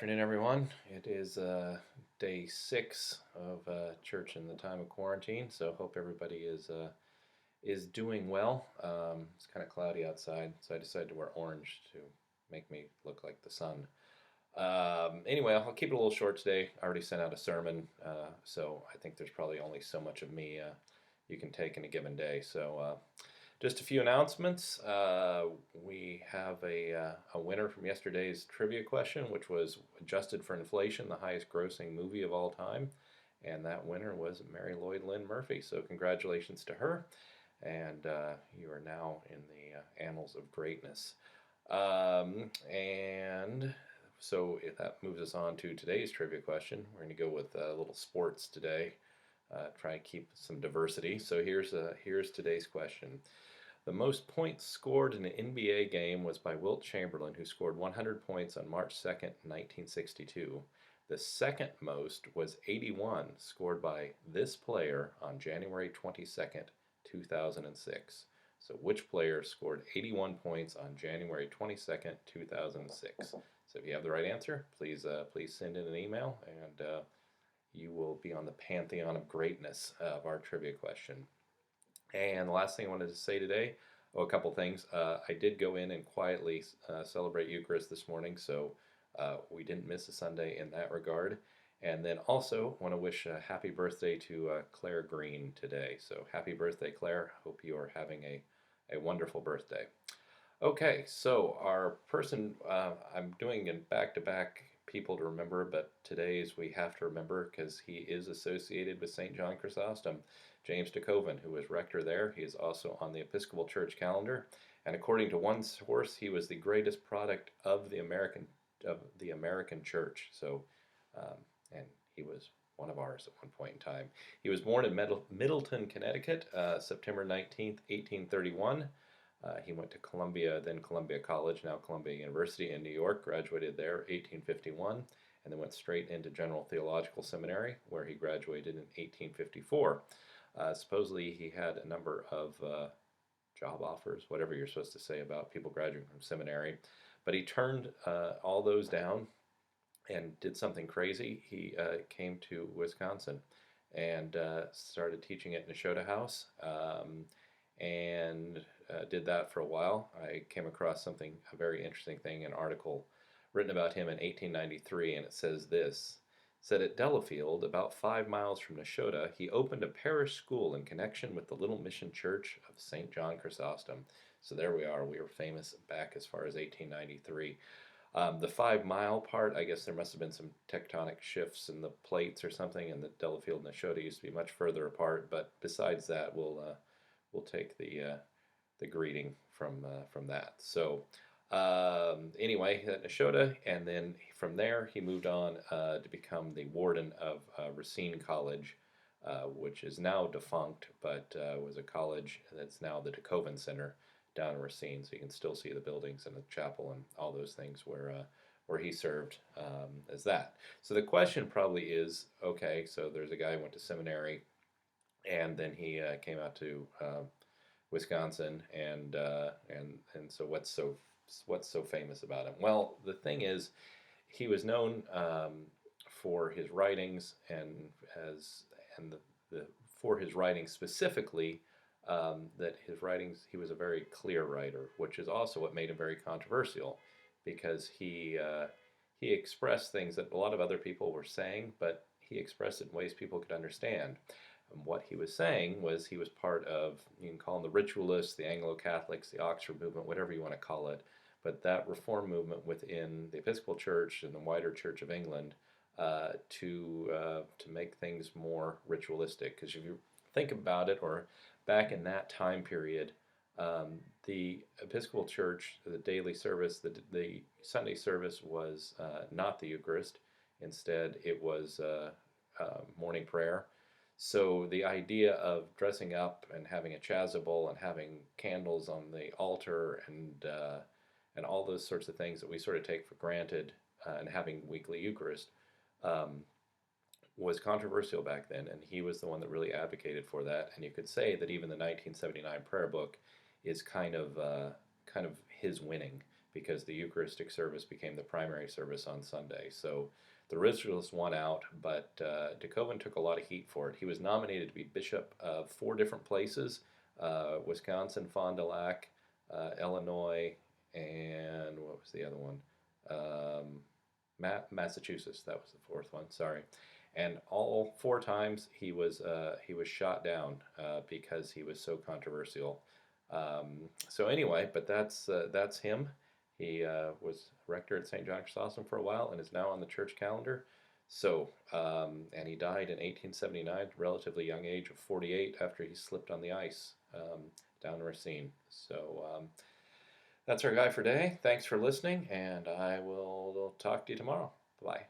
afternoon, everyone. It is day 6 of church in the time of quarantine, so hope everybody is doing well. It's kind of cloudy outside, so I decided to wear orange to make me look like the sun. Anyway, I'll keep it a little short today. I already sent out a sermon, so I think there's probably only so much of me you can take in a given day. So just a few announcements. We have a winner from yesterday's trivia question, which was adjusted for inflation, the highest grossing movie of all time. And that winner was Mary Lloyd Lynn Murphy. So congratulations to her. And you are now in the annals of greatness. And so if that moves us on to today's trivia question. We're going to go with a little sports today. Try and keep some diversity. So here's today's question. The most points scored in an NBA game was by Wilt Chamberlain, who scored 100 points on March 2nd, 1962. The second most was 81, scored by this player on January 22nd, 2006. So which player scored 81 points on January 22nd, 2006? So if you have the right answer, please send in an email, and you will be on the pantheon of greatness of our trivia question. And the last thing I wanted to say today, a couple things. I did go in and quietly celebrate Eucharist this morning, so we didn't miss a Sunday in that regard. And then also want to wish a happy birthday to Claire Green today. So happy birthday, Claire. Hope you are having a wonderful birthday. Okay, so our person, I'm doing in back-to-back people to remember, but today's we have to remember because he is associated with St. John Chrysostom. James de Koven, who was rector there. He is also on the Episcopal Church calendar, and according to one source, he was the greatest product of the American Church. So, and he was one of ours at one point in time. He was born in Middleton, Connecticut, September 19th, 1831. He went to Columbia, then Columbia College, now Columbia University in New York, graduated there 1851, and then went straight into General Theological Seminary, where he graduated in 1854. Supposedly he had a number of job offers, whatever you're supposed to say about people graduating from seminary, but he turned all those down and did something crazy. He came to Wisconsin and started teaching at Nashotah House, and did that for a while. I came across a very interesting thing, an article written about him in 1893, and it says this. Said at Delafield, about 5 miles from Nashotah, he opened a parish school in connection with the little mission church of St. John Chrysostom. So there we are. We were famous back as far as 1893. The 5 mile part, I guess there must have been some tectonic shifts in the plates or something, and the Delafield and Nashotah used to be much further apart. But besides that, we'll take the greeting from that. So. Anyway, at Nashotah, and then from there he moved on to become the warden of Racine College, which is now defunct, but was a college that's now the de Koven Center down in Racine. So you can still see the buildings and the chapel and all those things where he served as that. So the question probably is, okay, so there's a guy who went to seminary, and then he came out to Wisconsin, and so what's so famous about him? Well, the thing is, he was known for his writings, for his writings specifically, that his writings, he was a very clear writer, which is also what made him very controversial, because he expressed things that a lot of other people were saying, but he expressed it in ways people could understand. And what he was saying was he was part of, you can call them the ritualists, the Anglo-Catholics, the Oxford movement, whatever you want to call it, but that reform movement within the Episcopal Church and the wider Church of England to make things more ritualistic. Because if you think about it, or back in that time period, the Episcopal Church, the daily service, the Sunday service was not the Eucharist. Instead, it was morning prayer. So the idea of dressing up and having a chasuble and having candles on the altar and all those sorts of things that we sort of take for granted, and having weekly Eucharist, was controversial back then, and he was the one that really advocated for that. And you could say that even the 1979 prayer book is kind of his winning, because the Eucharistic service became the primary service on Sunday. So the ritualist won out, but de Koven took a lot of heat for it. He was nominated to be bishop of 4 different places: Wisconsin, Fond du Lac, Illinois, and what was the other one? Massachusetts. That was the fourth one. Sorry. And all 4 times he was shot down because he was so controversial. So anyway, but that's him. He was rector at St. John Chrysostom for a while and is now on the church calendar. So, and he died in 1879, relatively young age of 48, after he slipped on the ice down Racine. So that's our guy for today. Thanks for listening, and I will talk to you tomorrow. Bye.